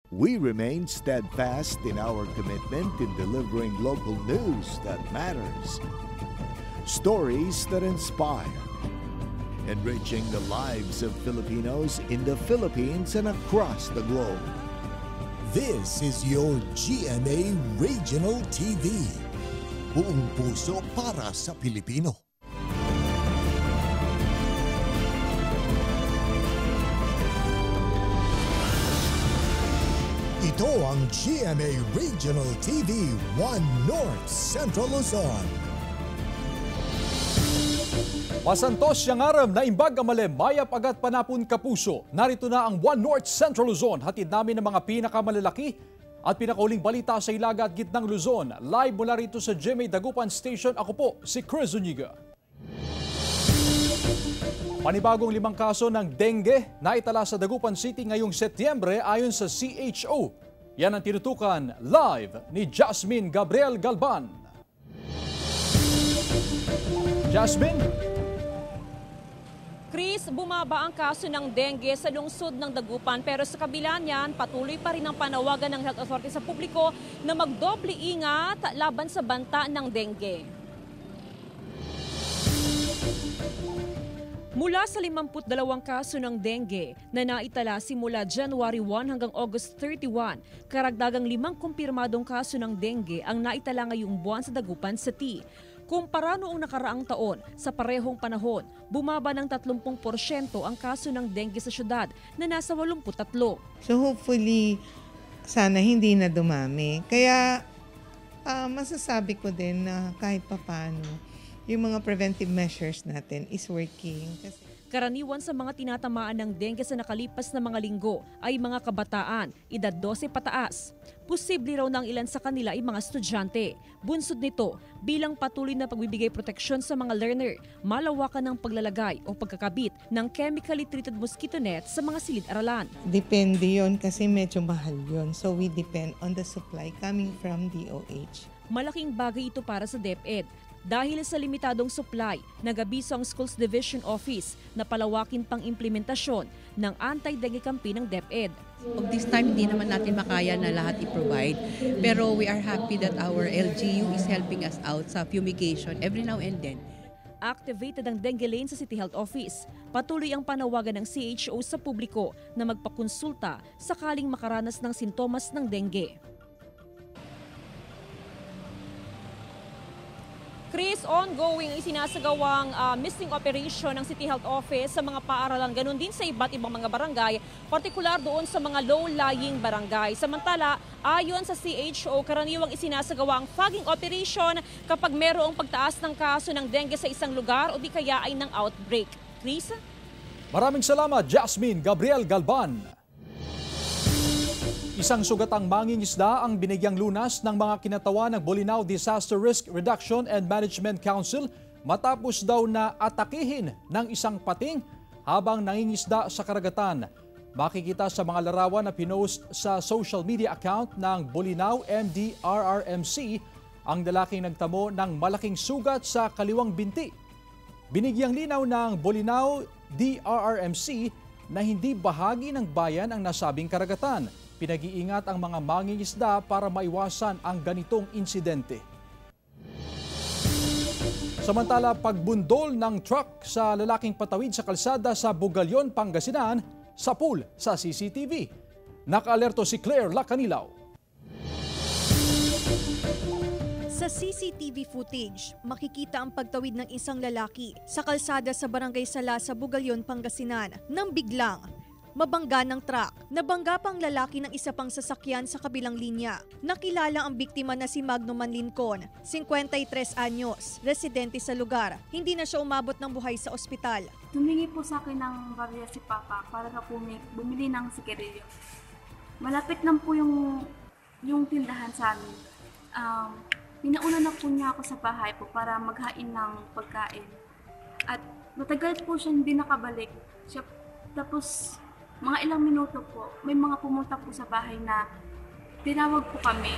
We remain steadfast in our commitment in delivering local news that matters, stories that inspire, enriching the lives of Filipinos in the Philippines and across the globe. This is your GMA Regional TV. Buong puso para sa Pilipino. Ito ang GMA Regional TV 1 North Central Luzon. Masantos siyang aram na imbag amale mayap agat panapun kapuso. Narito na ang 1 North Central Luzon. Hatid namin ng mga pinakamalalaki at pinakauling balita sa Ilaga at Gitnang Luzon. Live mula rito sa GMA Dagupan Station. Ako po si Chris Zuniga. Panibagong 5 kaso ng dengue na itala sa Dagupan City ngayong Setyembre ayon sa CHO. Yan ang tinutukan live ni Jasmine Gabriel Galban. Jasmine? Chris, bumaba ang kaso ng dengue sa lungsod ng Dagupan pero sa kabila niyan, patuloy pa rin ang panawagan ng health authority sa publiko na magdoble ingat laban sa banta ng dengue. Mula sa 52 kaso ng dengue na naitala simula January 1 hanggang August 31, karagdagang 5 kumpirmadong kaso ng dengue ang naitala ngayong buwan sa Dagupan City. Kumpara noong nakaraang taon, sa parehong panahon, bumaba ng 30% ang kaso ng dengue sa syudad na nasa 83. So hopefully, sana hindi na dumami. Kaya masasabi ko din na kahit papaano, yung mga preventive measures natin is working. Karaniwan sa mga tinatamaan ng dengue sa nakalipas na mga linggo ay mga kabataan, edad 12 pataas. Posible raw ng ilan sa kanila ay mga estudyante. Bunsod nito, bilang patuloy na pagbibigay proteksyon sa mga learner, malawakan ng paglalagay o pagkakabit ng chemically treated mosquito net sa mga silid-aralan. Depende yon kasi medyo mahal yon. So we depend on the supply coming from DOH. Malaking bagay ito para sa DepEd. Dahil sa limitadong supply, nag-abiso ang Schools Division Office na palawakin pang implementasyon ng anti-dengue campaign ng DepEd. Of this time, hindi naman natin makaya na lahat i-provide. Pero we are happy that our LGU is helping us out sa fumigation every now and then. Activated ang dengue lane sa City Health Office. Patuloy ang panawagan ng CHO sa publiko na magpakonsulta sakaling makaranas ng sintomas ng dengue. Chris, ongoing isinasagawang missing operation ng City Health Office sa mga paaralan, ganun din sa iba't ibang mga barangay, partikular doon sa mga low-lying barangay. Samantala, ayon sa CHO, karaniwang isinasagawa ang fogging operation kapag mayroong pagtaas ng kaso ng dengue sa isang lugar o di kaya ay ng outbreak. Chris? Maraming salamat, Jasmine Gabriel Galban. Isang sugatang mangingisda ang binigyang lunas ng mga kinatawan ng Bolinao Disaster Risk Reduction and Management Council matapos daw na atakihin ng isang pating habang nangingisda sa karagatan. Makikita sa mga larawan na pinost sa social media account ng Bolinao MDRRMC ang lalaking nagtamo ng malaking sugat sa kaliwang binti. Binigyang linaw ng Bolinao DRRMC na hindi bahagi ng bayan ang nasabing karagatan. Pinag-iingat ang mga mangingisda para maiwasan ang ganitong insidente. Samantala, pagbundol ng truck sa lalaking patawid sa kalsada sa Bugalyon, Pangasinan, sapul sa CCTV. Nakaalerto si Claire Lacanilaw. Sa CCTV footage, makikita ang pagtawid ng isang lalaki sa kalsada sa Barangay Sala sa Bugalyon, Pangasinan nang biglang mabangga ng truck. Nabangga pang lalaki ng isa pang sasakyan sa kabilang linya. Nakilala ang biktima na si Magno Manlincon, 53 anyos, residente sa lugar. Hindi na siya umabot ng buhay sa ospital. Tumingi po sa akin ng barya si Papa para na bumili ng sigarilyo. Malapit lang po yung tindahan sa amin. Pinauna na po niya ako sa bahay po para maghain ng pagkain. At matagal po siya hindi nakabalik. Tapos mga ilang minuto po, may mga pumunta po sa bahay na tinawag po kami.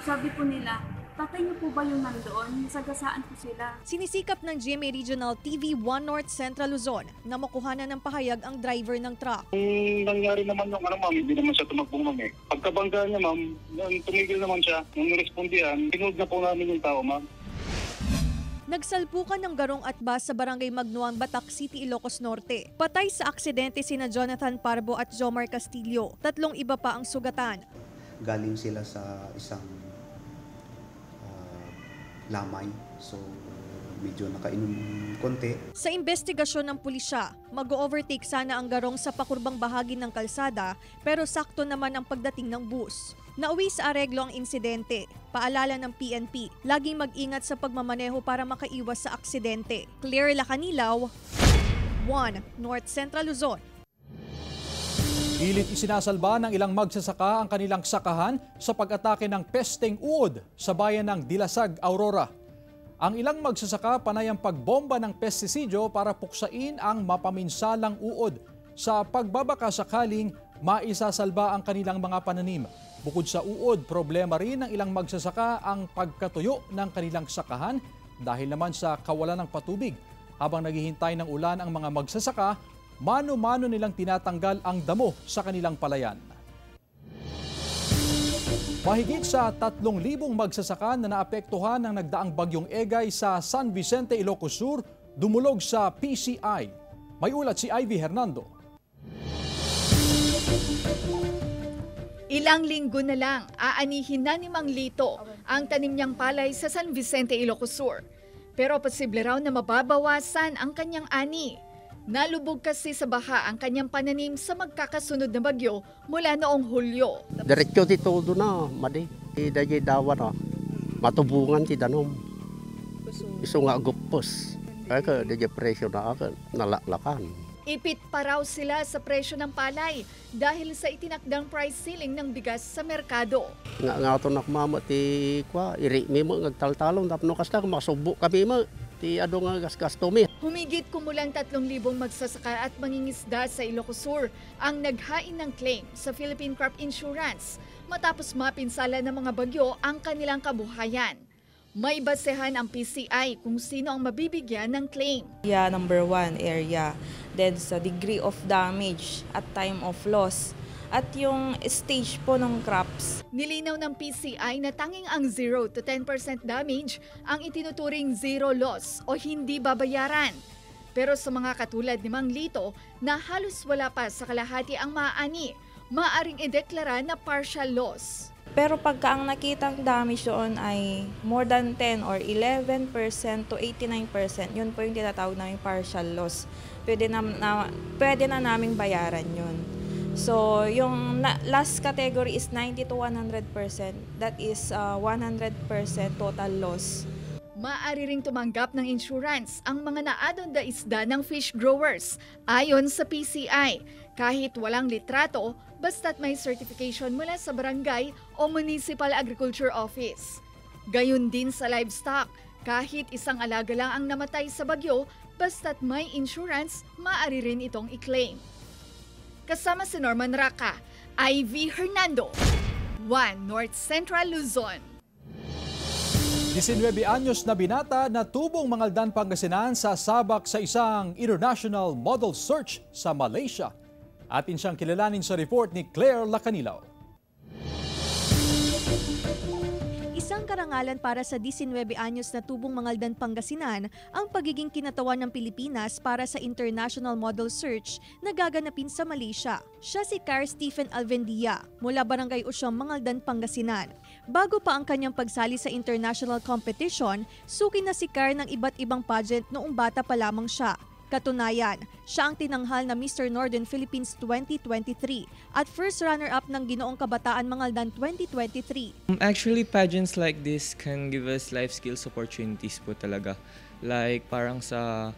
Sabi po nila, tatay niyo po ba yung nandoon? Nasagasaan po sila. Sinisikap ng GMA Regional TV 1 North Central Luzon na makuhanan ng pahayag ang driver ng truck. Nangyari naman yung ma'am, hindi naman siya tumakbong ma'am eh. Pagkabangga niya ma'am, tumigil naman siya. Nung nirespondihan, tinod na po namin yung tao ma'am. Nagsalpukan ng garong at bus sa barangay Magnuang, Batac City, Ilocos Norte. Patay sa aksidente sina Jonathan Parbo at Jomar Castillo. 3 iba pa ang sugatan. Galing sila sa isang lamay. So, medyo nakainom konti. Sa investigasyon ng pulisya, mag-overtake sana ang garong sa pakurbang bahagi ng kalsada pero sakto naman ang pagdating ng bus. Nauwi sa areglo ang insidente. Paalala ng PNP, laging mag-ingat sa pagmamaneho para makaiwas sa aksidente. Claire Lacanilaw, 1 North Central Luzon. Pilit isinasalba ng ilang magsasaka ang kanilang sakahan sa pag-atake ng pesteng uod sa bayan ng Dilasag, Aurora. Ang ilang magsasaka panay ang pagbomba ng pestisidyo para puksain ang mapaminsalang uod sa pagbabaka sakaling maisasalba ang kanilang mga pananim. Bukod sa uod, problema rin ng ilang magsasaka ang pagkatuyo ng kanilang sakahan dahil naman sa kawalan ng patubig. Habang naghihintay ng ulan ang mga magsasaka, mano-mano nilang tinatanggal ang damo sa kanilang palayan. Mahigit sa 3,000 magsasaka na naapektuhan ng nagdaang bagyong Egay sa San Vicente, Ilocos Sur, dumulog sa PCI. May ulat si Ivy Hernando. Ilang linggo na lang, aanihin na ni Mang Lito ang tanim niyang palay sa San Vicente, Ilocos Sur. Pero posible raw na mababawasan ang kanyang ani. Nalubog kasi sa baha ang kanyang pananim sa magkakasunod na bagyo mula noong Hulyo. Diretso dito doon na, madi. Dahil dawa na, matubungan si Danom. Iso nga gupos. Kaya dahil presyo na ako, nalaklakan. Ipit pa raw sila sa presyo ng palay dahil sa itinakdang price ceiling ng bigas sa merkado. Nga ito nakmama ti kwa, iri mo ngagtaltalong, tapno kasta masubo kami mo. Ti ado nga gas-gastomi. Humigit kumulang 3,000 magsasaka at mangingisda sa Ilocos Sur ang naghain ng claim sa Philippine Crop Insurance matapos mapinsala ng mga bagyo ang kanilang kabuhayan. May basehan ang PCI kung sino ang mabibigyan ng claim. Number 1 area, then sa degree of damage at time of loss, at yung stage po ng crops. Nilinaw ng PCI na tanging ang 0 to 10% damage ang itinuturing zero loss o hindi babayaran. Pero sa mga katulad ni Mang Lito na halos wala pa sa kalahati ang maaani, maaaring ideklara na partial loss. Pero pagka ang nakitang damage doon ay more than 10 or 11% to 89%, yun po yung tinatawag namin partial loss. Pwede na naming bayaran yun. So, yung last category is 90 to 100%. That is 100% total loss. Maaari ring tumanggap ng insurance ang mga naadon na isda ng fish growers ayon sa PCI. Kahit walang litrato, basta't may certification mula sa barangay o municipal agriculture office. Gayun din sa livestock. Kahit isang alaga lang ang namatay sa bagyo, basta't may insurance, maaari rin itong i-claim. Kasama si Norman Raca, Ivy Hernando, 1 North Central Luzon. 19 anyos na binata na tubong Mangaldan, Pangasinan sa sabak sa isang international model search sa Malaysia. Atin siyang kilalanin sa report ni Claire Lacanilaw. Isang karangalan para sa 19 anyos na tubong Mangaldan, Pangasinan ang pagiging kinatawan ng Pilipinas para sa international model search na gaganapin sa Malaysia. Siya si Car Stephen Alvendia mula Barangay Usyong, Mangaldan, Pangasinan. Bago pa ang kanyang pagsali sa international competition, suki na si Car ng iba't ibang pageant noong bata pa lamang siya. Katunayan, siya ang tinanghal na Mr. Northern Philippines 2023 at first runner-up ng Ginoong Kabataan Mangaldan 2023. Actually, pageants like this can give us life skills opportunities po talaga. Like parang sa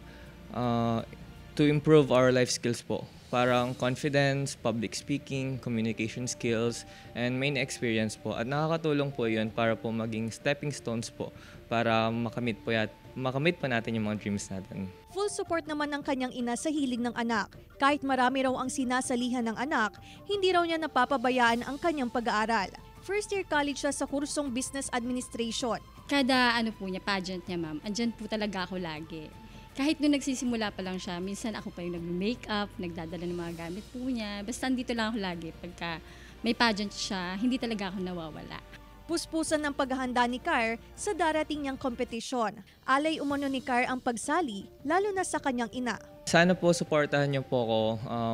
to improve our life skills po. Parang confidence, public speaking, communication skills, and main experience po. At nakakatulong po yun para po maging stepping stones po para makamit po natin yung mga dreams natin. Full support naman ng kanyang ina sa hilig ng anak. Kahit marami raw ang sinasalihan ng anak, hindi raw niya napapabayaan ang kanyang pag-aaral. First year college siya sa kursong Business Administration. Kada po niya, pageant niya ma'am, andyan po talaga ako lagi. Kahit nung nagsisimula pa lang siya, minsan ako pa yung nag-makeup, nagdadala ng mga gamit po niya. Basta andito lang ako lagi. Pagka may pageant siya, hindi talaga ako nawawala. Puspusan ng paghahanda ni Car sa darating niyang kompetisyon. Alay umano ni Car ang pagsali, lalo na sa kanyang ina. Sana po supportahan niyo po ako,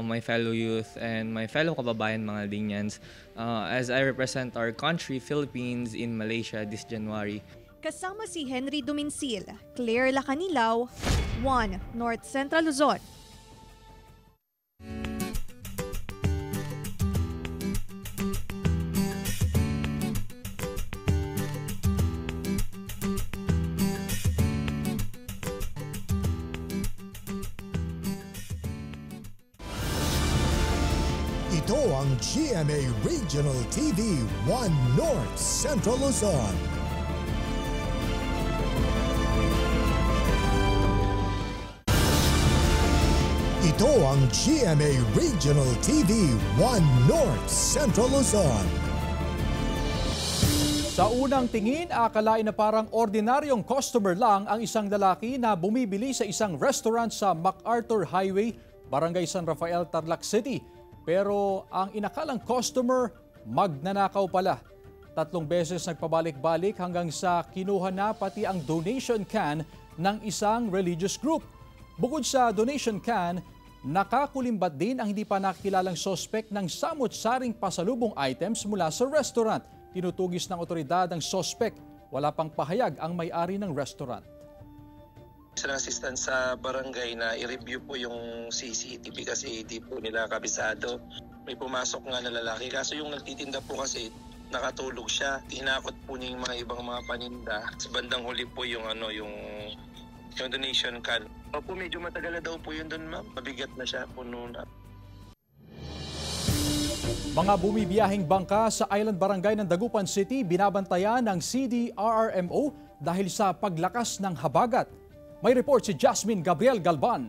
my fellow youth and my fellow kababayan mga Linyans as I represent our country, Philippines, in Malaysia this January. Kasama si Henry Duminsil, Claire Lacanilaw, 1 North Central Luzon. Ito ang GMA Regional TV 1 North Central Luzon. Ito ang GMA Regional TV 1 North Central Luzon. Sa unang tingin, akalain na parang ordinaryong customer lang ang isang lalaki na bumibili sa isang restaurant sa MacArthur Highway, Barangay San Rafael, Tarlac City. Pero ang inakalang customer, magnanakaw pala. 3 beses nagpabalik-balik hanggang sa kinuha na pati ang donation can ng isang religious group. Bukod sa donation can, nakakulimbat din ang hindi pa nakikilalang sospek ng samot-saring pasalubong items mula sa restaurant. Tinutugis ng otoridad ang sospek. Wala pang pahayag ang may-ari ng restaurant. Sa assistant sa barangay na i-review po yung CCTV kasi hindi po nila kabisado. May pumasok nga na lalaki. Kaso yung nagtitinda po kasi nakatulog siya. Tinakot po niya yung mga ibang mga paninda. Sa bandang huli po yung donation can. Opo, medyo matagal na daw po yun doon, ma'am. Mabigat na siya, puno na. Mga bumibiyahing bangka sa Island Barangay ng Dagupan City binabantayan ng CDRRMO dahil sa paglakas ng habagat. May report si Jasmine Gabriel Galban.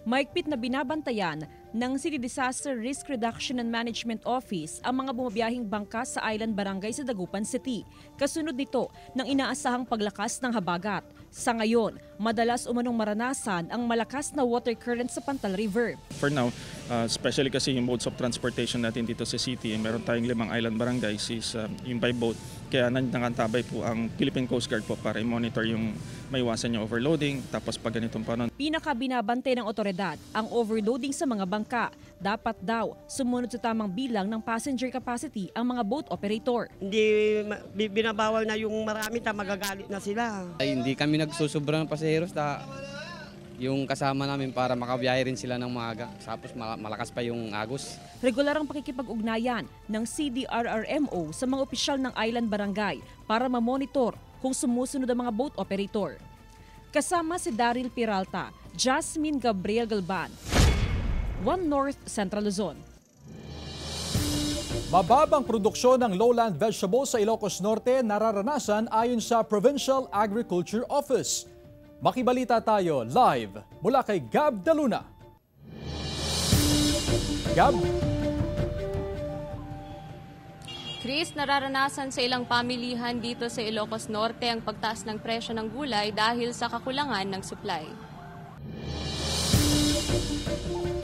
Maigpit na binabantayan ng City Disaster Risk Reduction and Management Office ang mga bumabiyahing bangka sa Island Barangay sa Dagupan City. Kasunod nito ng inaasahang paglakas ng habagat. Sa ngayon, madalas umanong maranasan ang malakas na water current sa Pantal River. For now, especially kasi yung modes of transportation natin dito sa city, meron tayong 5 island barangays is yung by boat. Kaya nangantabay po ang Philippine Coast Guard po para i-monitor yung maiwasan yung overloading. Tapos pag ganitong panon. Pinakabinabante ng otoridad ang overloading sa mga bangka. Dapat daw sumunod sa tamang bilang ng passenger capacity ang mga boat operator. Hindi binabawal na yung marami, magagalit na sila. Ay, hindi kami nagsusubra ng pasaheros yung kasama namin para makabiyahe rin sila ng maaga. Tapos malakas pa yung agos. Regular ang pakikipag-ugnayan ng CDRRMO sa mga opisyal ng Island Barangay para mamonitor kung sumusunod ang mga boat operator. Kasama si Daryl Peralta, Jasmine Gabriel Galban, 1 North Central Luzon. Mababang produksyon ng lowland vegetables sa Ilocos Norte nararanasan ayon sa Provincial Agriculture Office. Makibalita tayo live mula kay Gab Daluna. Gab? Chris, nararanasan sa ilang pamilihan dito sa Ilocos Norte ang pagtaas ng presyo ng gulay dahil sa kakulangan ng supply.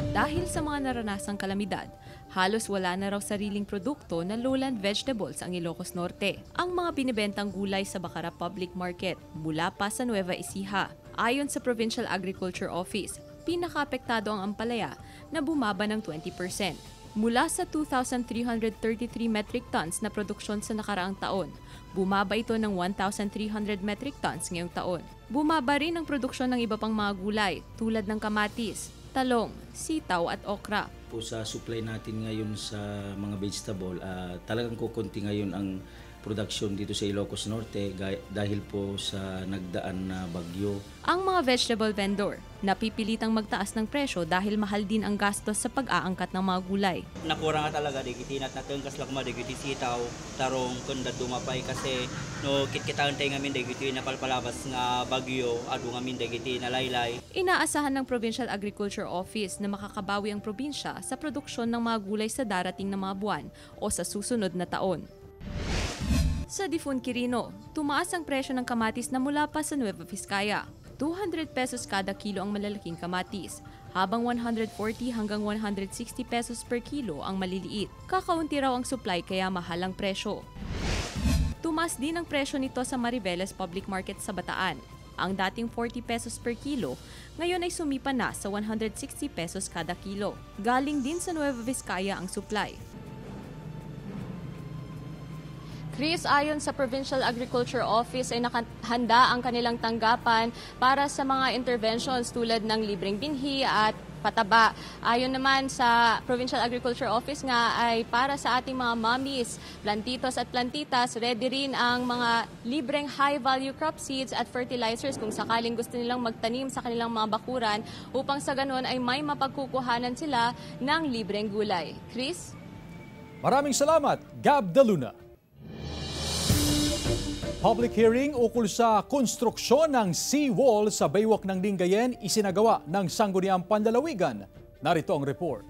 Dahil sa mga naranasang kalamidad, halos wala na raw sariling produkto ng lowland vegetables ang Ilocos Norte. Ang mga binibentang gulay sa Bacara Public Market mula pa sa Nueva Ecija. Ayon sa Provincial Agriculture Office, pinakaapektado ang ampalaya na bumaba ng 20%. Mula sa 2,333 metric tons na produksyon sa nakaraang taon, bumaba ito ng 1,300 metric tons ngayong taon. Bumaba rin ang produksyon ng iba pang mga gulay tulad ng kamatis, talong, sitaw at okra. Po sa supply natin ngayon sa mga vegetable, talagang kukunti ngayon ang production dito sa Ilocos Norte dahil po sa nagdaan na bagyo. Ang mga vegetable vendor napipilitang magtaas ng presyo dahil mahal din ang gastos sa pag-aangkat ng mga gulay. Nakurang nga talaga, digitinat na tengkas lang digiti sitaw, tarong kunda dumapay kasi no kitkitaan tayo ngamin digiti na palpalabas nga bagyo, adu ngamin digiti na laylay. Inaasahan ng Provincial Agriculture Office na makakabawi ang probinsya sa produksyon ng mga gulay sa darating na mga buwan o sa susunod na taon. Sa Difun, Quirino, tumaas ang presyo ng kamatis na mula pa sa Nueva Vizcaya. 200 pesos kada kilo ang malalaking kamatis, habang 140 hanggang 160 pesos per kilo ang maliliit. Kakaunti raw ang supply kaya mahal ang presyo. Tumaas din ang presyo nito sa Mariveles Public Market sa Bataan. Ang dating 40 pesos per kilo, ngayon ay sumipa na sa 160 pesos kada kilo. Galing din sa Nueva Vizcaya ang supply. Chris, ayon sa Provincial Agriculture Office ay nakahanda ang kanilang tanggapan para sa mga interventions tulad ng libreng binhi at pataba. Ayon naman sa Provincial Agriculture Office nga ay para sa ating mga mommies, plantitos at plantitas, ready rin ang mga libreng high-value crop seeds at fertilizers kung sakaling gusto nilang magtanim sa kanilang mga bakuran upang sa ganun ay may mapagkukuhanan sila ng libreng gulay. Chris? Maraming salamat, Gab De Luna. Public hearing ukol sa konstruksyon ng seawall sa baywalk ng Lingayen isinagawa ng Sangguniang Panlalawigan. Narito ang report.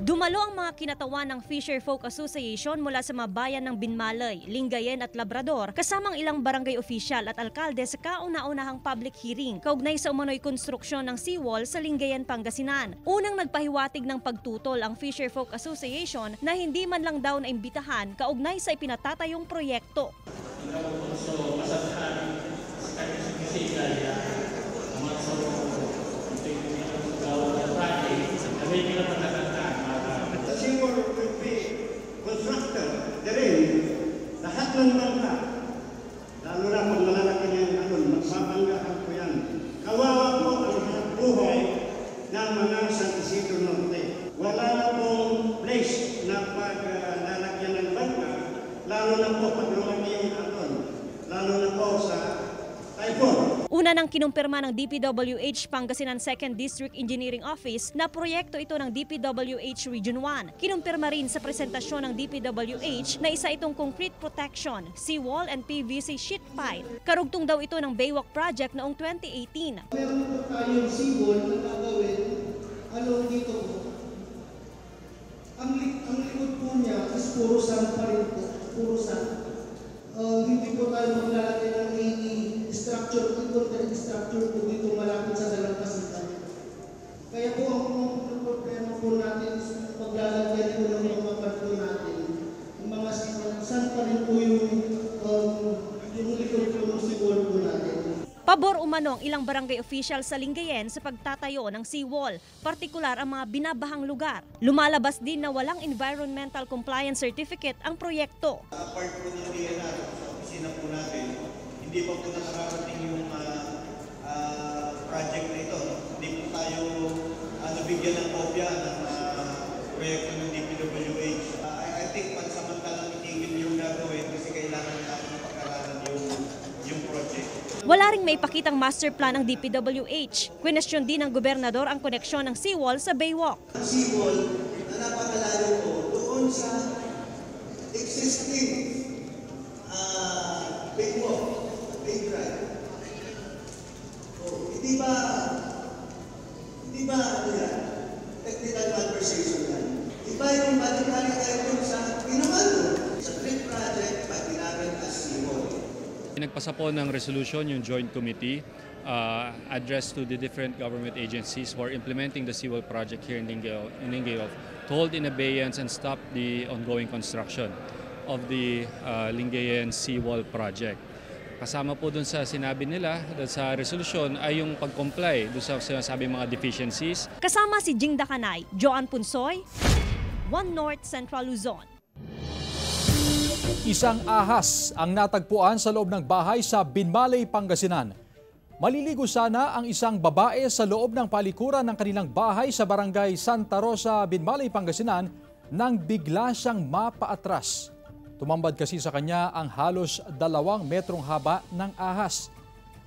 Dumalo ang mga kinatawan ng Fisher Folk Association mula sa mga bayan ng Binmalay, Lingayen at Labrador, kasamang ilang barangay official at alkalde sa kauna-unahang public hearing kaugnay sa umano'y konstruksyon ng seawall sa Lingayen, Pangasinan. Unang nagpahiwatig ng pagtutol ang Fisher Folk Association na hindi man lang daw naimbitahan kaugnay sa ipinatatayong proyekto. Lahat ng bangka, lalo na pag malalaki niyang alon, magbabanggahan ko yan. Kawawa po ang buhay ng mga San Isidro Norte. Wala na pong place na paglalagyan ng bangka, lalo na po pag lumaki yung alon, lalo na po sa typhoon. Una nang kinumpirma ng DPWH Pangasinan 2nd District Engineering Office na proyekto ito ng DPWH Region 1. Kinumpirma rin sa presentasyon ng DPWH na isa itong concrete protection, seawall and PVC sheet pipe. Karugtong daw ito ng Baywalk Project noong 2018. Meron po tayong seawall na gagawin, dito po. Ang likod po niya is puro sand pa rin po, puro sand. Hindi po tayo maglalagay ng structure, important structure po dito malapit sa dalampasitan. Kaya po ang problema po natin is paglalagyan po ng mga kanto natin. Yung mga saan pa rin po yung likod po ng seawall po natin. Pabor umano ang ilang barangay official sa Lingayen sa pagtatayo ng seawall, partikular ang mga binabahang lugar. Lumalabas din na walang environmental compliance certificate ang proyekto. Part po ng DNR, sa opisina po natin, hindi pa po nakarating yung project na ito. Hindi po tayo nabigyan ng kopya ng proyekto ng DPWH. I think pansamantalang itigil yung gagawin kasi kailangan natin pag-aralan yung project. Wala ring may pakitang master plan ng DPWH. Kwenestyon din ng gobernador ang koneksyon ng seawall sa Baywalk. Ang seawall na napakalayo po doon sa existing Baywalk. Hindi ba ano yan? Technical conversation yan. Iba yung balik-balik tayo dun sa pinamalo. Sa trip project, pag ginamit as seawall. Nagpasa po ng resolution yung joint committee addressed to the different government agencies who are implementing the seawall project here in Lingayen to hold in abeyance and stop the ongoing construction of the Lingayen seawall project. Kasama po dun sa sinabi nila sa resolution ay yung pag-comply dun sa sinasabing mga deficiencies. Kasama si Jing Dakanay, Joan Punsoy, One North Central Luzon. Isang ahas ang natagpuan sa loob ng bahay sa Binmalay, Pangasinan. Maliligo sana ang isang babae sa loob ng palikuran ng kanilang bahay sa barangay Santa Rosa, Binmalay, Pangasinan nang bigla siyang mapaatras. Tumambad kasi sa kanya ang halos 2 metrong haba ng ahas.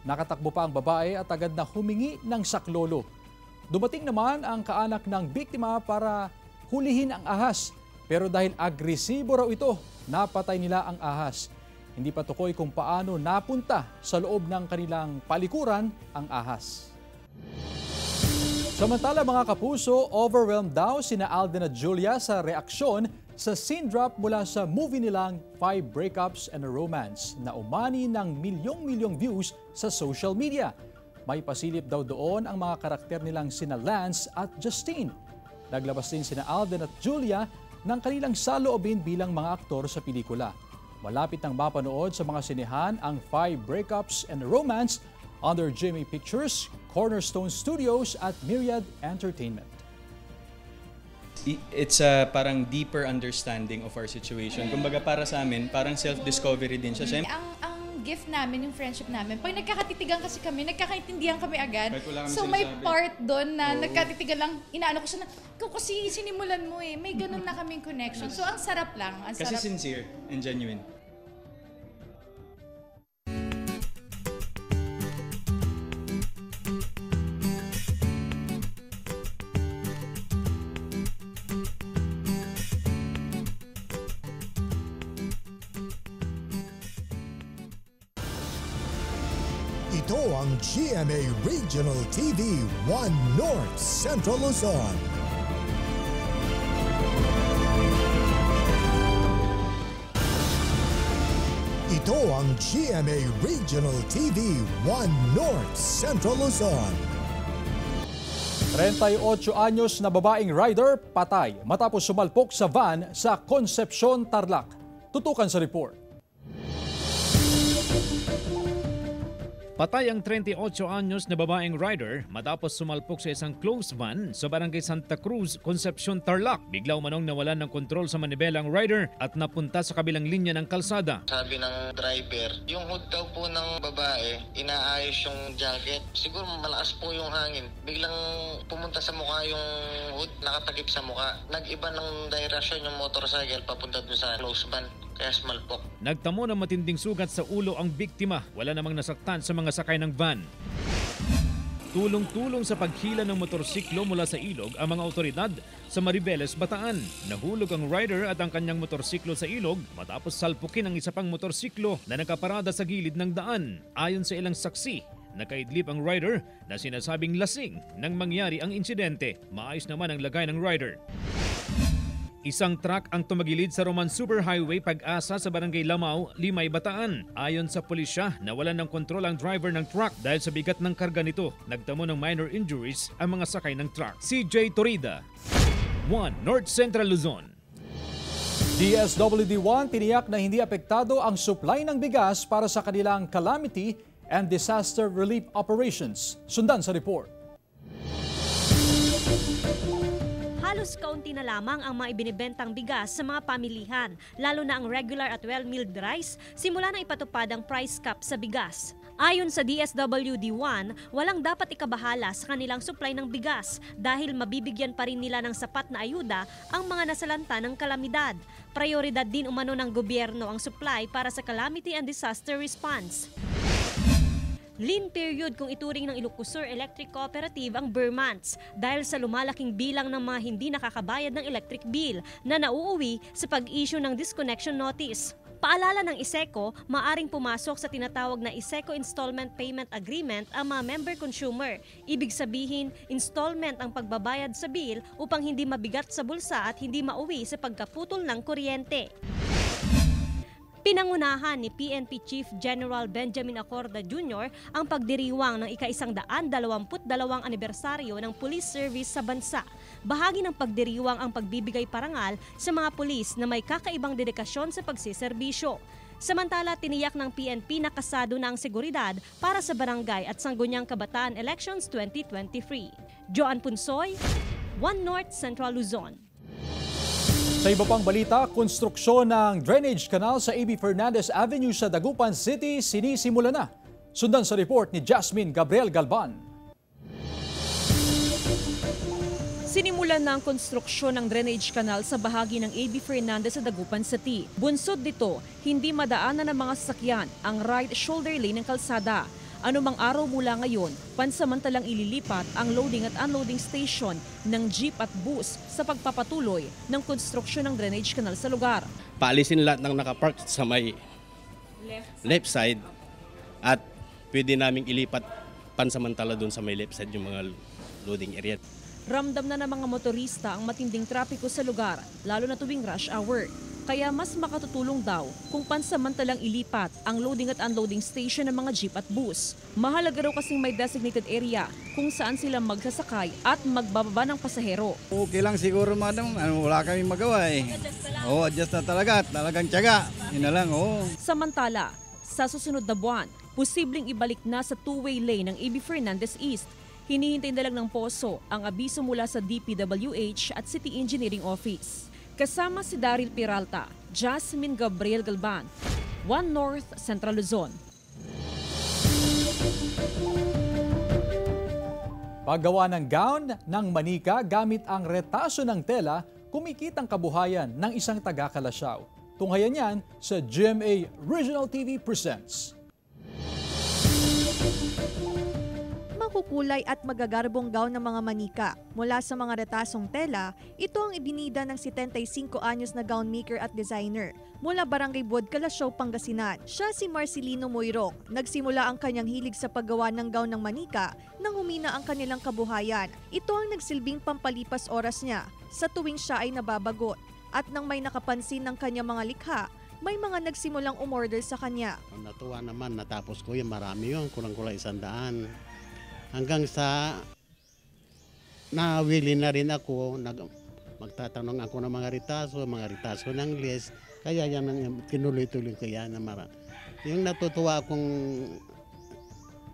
Nakatakbo pa ang babae at agad na humingi ng saklolo. Dumating naman ang kaanak ng biktima para hulihin ang ahas. Pero dahil agresibo raw ito, napatay nila ang ahas. Hindi pa tukoy kung paano napunta sa loob ng kanilang palikuran ang ahas. Samantala mga kapuso, overwhelmed daw sina Alden at Julia sa reaksyon sa scene drop mula sa movie nilang 5 Breakups and a Romance na umani ng milyong-milyong views sa social media. May pasilip daw doon ang mga karakter nilang sina Lance at Justine. Naglabas din sina Alden at Julia ng kanilang saloobin bilang mga aktor sa pelikula. Malapit nang mapanood sa mga sinehan ang 5 Breakups and a Romance under Jimmy Pictures, Cornerstone Studios at Myriad Entertainment. It's a parang deeper understanding of our situation. Kumbaga para sa amin, parang self-discovery din siya. Ang gift namin, yung friendship namin, pag nagkakatitigan kasi kami, nagkakaintindihan kami agad. So may part doon na nagkatitigan lang, inaano ko siya na, ikaw kasi sinimulan mo eh, may ganun na kaming connection. So ang sarap lang. Ang Kasi sarap. sincere and genuine. Ito ang GMA Regional TV 1 North Central Luzon. Ito ang GMA Regional TV 1 North Central Luzon. 38 anyos na babaeng rider patay matapos sumalpok sa van sa Concepcion, Tarlac. Tutukan sa report. Patay ang 38 anyos na babaeng rider matapos sumalpok sa isang closed van sa barangay Santa Cruz, Concepcion, Tarlac. Bigla umanong nawalan ng kontrol sa manibela ang rider at napunta sa kabilang linya ng kalsada. Sabi ng driver, yung hood daw po ng babae, inaayos yung jacket. Siguro malakas po yung hangin. Biglang pumunta sa mukha yung hood, nakatakip sa mukha. Nag-iba ng direction yung motorcycle papunta doon sa closed van. Kaya sumalpok. Nagtamo ng matinding sugat sa ulo ang biktima. Wala namang nasaktan sa mga sakay ng van. Tulong-tulong sa paghila ng motorsiklo mula sa ilog ang mga otoridad sa Maribeles, Bataan. Nahulog ang rider at ang kanyang motorsiklo sa ilog matapos salpukin ang isa pang motorsiklo na nakaparada sa gilid ng daan. Ayon sa ilang saksi, nakaidlip ang rider na sinasabing lasing nang mangyari ang insidente. Maayos naman ang lagay ng rider. Isang truck ang tumagilid sa Roman Superhighway Pag-asa sa Barangay Lamao, Limay, Bataan. Ayon sa pulisya, nawalan ng kontrol ang driver ng truck dahil sa bigat ng karga nito. Nagtamo ng minor injuries ang mga sakay ng truck. CJ Torida, 1 North Central Luzon. DSWD-1 tiniyak na hindi apektado ang supply ng bigas para sa kanilang calamity and disaster relief operations. Sundan sa report. Halos kaunti na lamang ang mga ibinibentang bigas sa mga pamilihan, lalo na ang regular at well-milled rice, simula na ipatupad ang price cap sa bigas. Ayon sa DSWD-1, walang dapat ikabahala sa kanilang supply ng bigas dahil mabibigyan pa rin nila ng sapat na ayuda ang mga nasalanta ng kalamidad. Prioridad din umano ng gobyerno ang supply para sa calamity and disaster response. Lean period kung ituring ng Ilocosur Electric Cooperative ang bare months dahil sa lumalaking bilang ng mga hindi nakakabayad ng electric bill na nauuwi sa pag-issue ng disconnection notice. Paalala ng ISECO, maaring pumasok sa tinatawag na ISECO Installment Payment Agreement ang mga member consumer. Ibig sabihin, installment ang pagbabayad sa bill upang hindi mabigat sa bulsa at hindi mauwi sa pagkaputol ng kuryente. Pinangunahan ni PNP Chief General Benjamin Acorda Jr. ang pagdiriwang ng ika-122 anibersaryo ng police service sa bansa. Bahagi ng pagdiriwang ang pagbibigay parangal sa mga pulis na may kakaibang dedikasyon sa pagsiserbisyo. Samantala, tiniyak ng PNP na kasado na ang seguridad para sa barangay at Sangguniang Kabataan Elections 2023. Joan Punsoy, 1 North Central Luzon. Sa iba pang balita, konstruksyon ng drainage canal sa A.B. Fernandez Avenue sa Dagupan City sinisimula na. Sundan sa report ni Jasmine Gabriel Galban. Sinimulan na ang konstruksyon ng drainage canal sa bahagi ng A.B. Fernandez sa Dagupan City. Bunsod dito, hindi madaanan ng mga sasakyan ang right shoulder lane ng kalsada. Anumang araw mula ngayon, pansamantalang ililipat ang loading at unloading station ng jeep at bus sa pagpapatuloy ng konstruksyon ng drainage canal sa lugar. Paalisin lahat ng nakapark sa may left side at pwede naming ilipat pansamantala doon sa may left side yung mga loading area. Ramdam na ng mga motorista ang matinding trapiko sa lugar, lalo na tuwing rush hour. Kaya mas makatutulong daw kung pansamantalang ilipat ang loading at unloading station ng mga jeep at bus. Mahalaga raw kasing may designated area kung saan sila magsasakay at magbababa ng pasahero. Okay lang siguro madam, wala kaming magawa eh. Adjust na talaga, talagang tiyaga. Yun na lang, Samantala, sa susunod na buwan, posibleng ibalik na sa two-way lane ng A.B. Fernandez East. Hinihintay na lang ng poso ang abiso mula sa DPWH at City Engineering Office. Kasama si Daryl Peralta, Jasmine Gabriel Galban, One North Central Luzon. Paggawa ng gown ng manika gamit ang retaso ng tela, kumikitang kabuhayan ng isang taga-Kalasyaw. Tunghayan yan sa GMA Regional TV Presents. Makukulay at magagarbong gown ng mga manika. Mula sa mga retasong tela, ito ang ibinida ng 75 anyos na gown maker at designer. Mula Barangay Buod, Kalasyaw, Pangasinan. Siya si Marcelino Moirong. Nagsimula ang kanyang hilig sa paggawa ng gown ng manika nang humina ang kanilang kabuhayan. Ito ang nagsilbing pampalipas oras niya sa tuwing siya ay nababagot. At nang may nakapansin ng kanyang mga likha, may mga nagsimulang umorder sa kanya. Natuwa naman, natapos ko yun, marami yun, kulang-kulang 100. Hanggang sa nawili na rin ako, magtatanong ako ng mga ritaso ng list, kaya yan tinuloy-tuloy ko yan. Yung natutuwa akong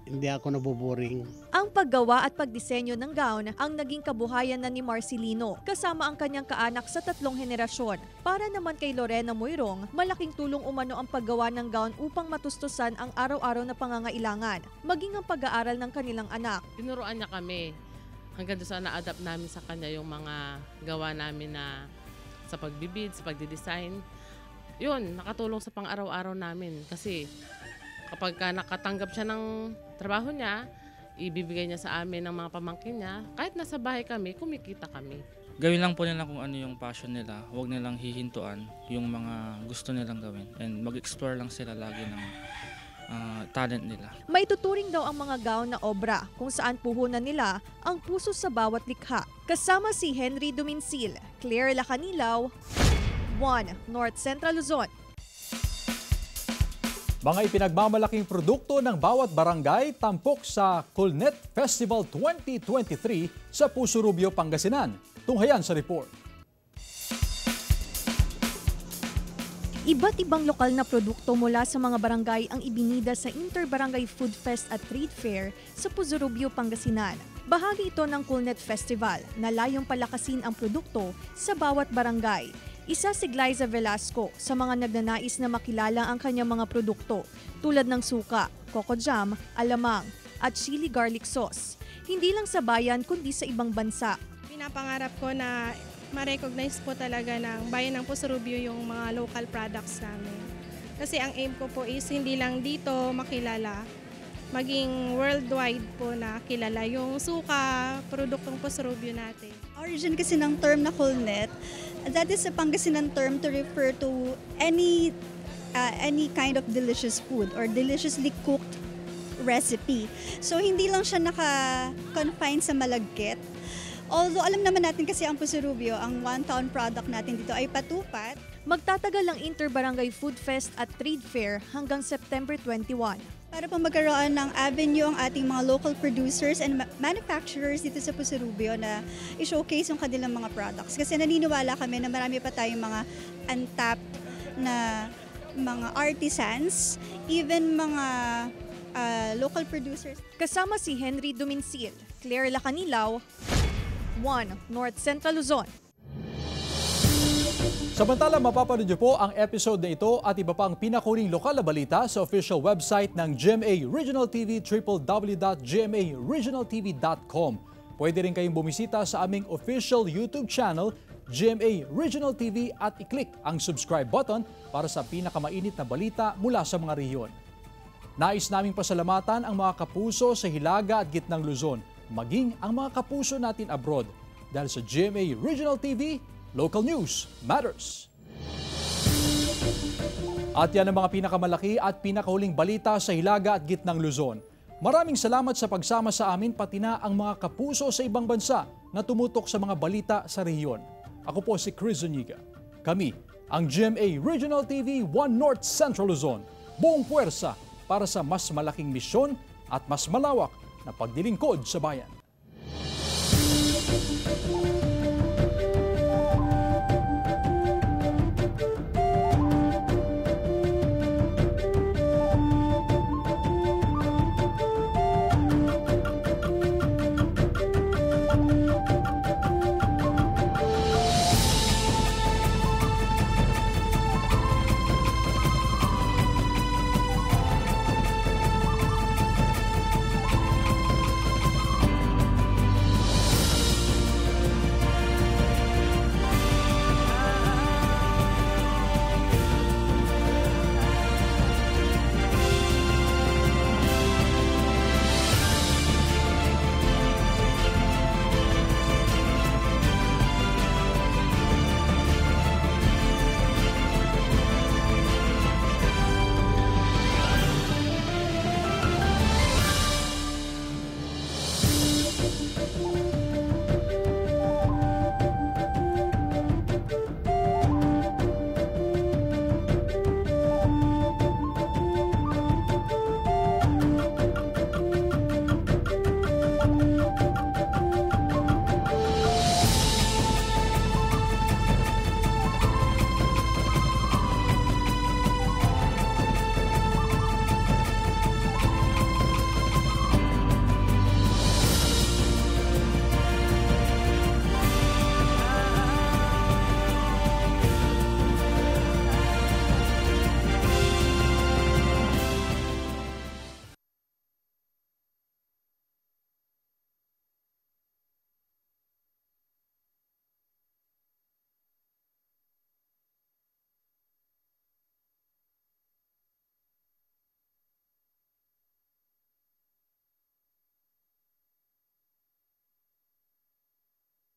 hindi ako nabuboring. Ang paggawa at pagdisenyo ng gown ang naging kabuhayan na ni Marcelino kasama ang kanyang kaanak sa 3 henerasyon. Para naman kay Lorena Moirong, malaking tulong umano ang paggawa ng gown upang matustusan ang araw-araw na pangangailangan, maging ang pag-aaral ng kanilang anak. Tinuruan niya kami hanggang doon sa na-adapt namin sa kanya yung mga gawa namin na sa pagbibid, sa pagdidesign. Yun, nakatulong sa pang-araw-araw namin kasi kapag nakatanggap siya ng trabaho niya, ibibigay niya sa amin ng mga pamangkin niya. Kahit nasa bahay kami, kumikita kami. Gawin lang po nila kung ano yung passion nila. Huwag nilang hihintuan yung mga gusto nilang gawin. And mag-explore lang sila lagi ng talent nila. May tuturing daw ang mga gown na obra kung saan puhunan nila ang puso sa bawat likha. Kasama si Henry Duminsil, Claire Lacanilaw, One North Central Luzon. Mga ipinagmamalaking produkto ng bawat barangay tampok sa Coolnet Festival 2023 sa Puso Rubio, Pangasinan. Tunghayan sa report. Iba't ibang lokal na produkto mula sa mga barangay ang ibinida sa Inter-Barangay Food Fest at Trade Fair sa Puso Rubio, Pangasinan. Bahagi ito ng Coolnet Festival na layong palakasin ang produkto sa bawat barangay. Isa si Glyza Velasco sa mga nagnanais na makilala ang kanyang mga produkto tulad ng suka, coco jam, alamang at chili garlic sauce. Hindi lang sa bayan kundi sa ibang bansa. Pinapangarap ko na ma-recognize po talaga ng bayan ng Puso Rubio yung mga local products namin. Kasi ang aim ko po is hindi lang dito makilala, maging worldwide po na kilala yung suka, produktong Puso Rubio natin. Origin kasi ng term na Coolnet, that is a Pangasinan term to refer to any kind of delicious food or deliciously cooked recipe. So hindi lang siya naka-confine sa malagkit. Although alam naman natin kasi ang Puso Rubio, ang one-town product natin dito ay patupat. Magtatagal ang Inter-Barangay Food Fest at Trade Fair hanggang September 21. Para po magkaroon ng avenue ang ating mga local producers and manufacturers dito sa Puso Rubio na i-showcase yung kanilang mga products. Kasi naniniwala kami na marami pa tayong mga untapped na mga artisans, even mga local producers. Kasama si Henry Duminsil, Claire Lacanilaw, One North Central Luzon. Samantala, mapapanood niyo po ang episode na ito at iba pang pinakuling lokal na balita sa official website ng GMA Regional TV, www.gmaregionaltv.com. Pwede rin kayong bumisita sa aming official YouTube channel, GMA Regional TV, at i-click ang subscribe button para sa pinakamainit na balita mula sa mga rehiyon. Nais naming pasalamatan ang mga kapuso sa Hilaga at Gitnang Luzon, maging ang mga kapuso natin abroad. Dahil sa GMA Regional TV, local news matters. At yan ang mga pinakamalaki at pinakahuling balita sa Hilaga at Gitnang Luzon. Maraming salamat sa pagsama sa amin, pati na ang mga kapuso sa ibang bansa na tumutok sa mga balita sa rehiyon. Ako po si Chris Zuniga. Kami ang GMA Regional TV 1 North Central Luzon. Buong puwersa para sa mas malaking misyon at mas malawak na paglilingkod sa bayan.